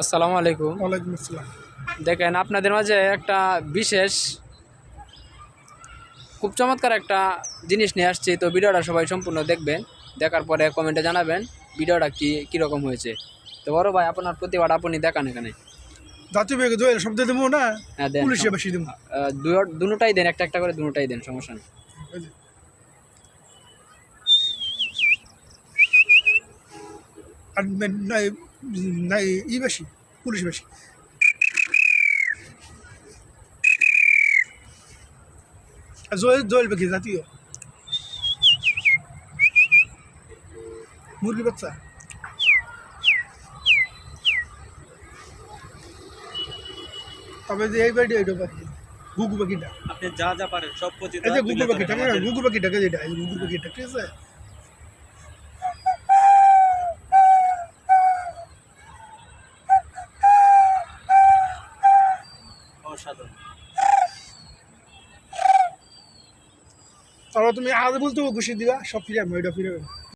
আসসালামু আলাইকুম। ওয়ালাইকুম আসসালাম। দেখেন আপনাদের মাঝে একটা বিশেষ খুব চমৎকার একটা জিনিস নিয়ে আসছি, তো ভিডিওটা সবাই সম্পূর্ণ দেখবেন, দেখার পরে কমেন্টে জানাবেন ভিডিওটা কীরকম হয়েছে। তো বড় ভাই আপনার প্রতিভাটা আপনি দেখান এখানে। জাতীয় ব্যাগে দোয়েল শব্দ দেবো না, হ্যাঁ দেন, পুলিশে বেশি দেবো। দুটাই দেন, একটা একটা করে দুটাই দেন, সমস্যা নেই। আর নাই নাই ই বেশি, পুলিশ বেশি। আর দোয়েল দোয়েল পাখি জাতীয় মুরগি বাচ্চা। তবে যে এই বাড়ি এটা পাখি গুগু পাখিটা, আপনি যা যা পারেন সব প্রতিভা এই যে তুলে গুগু ধরেন পাখিটা, আমাদের। গুগু পাখিটাকে যেটা এই গুগু পাখিটা, ঠিক আছে। অসাধারণ। তারপর তুমি আজ বলতে ঘুষি দিবা, সব ফিরে আমি ওইটা ফিরে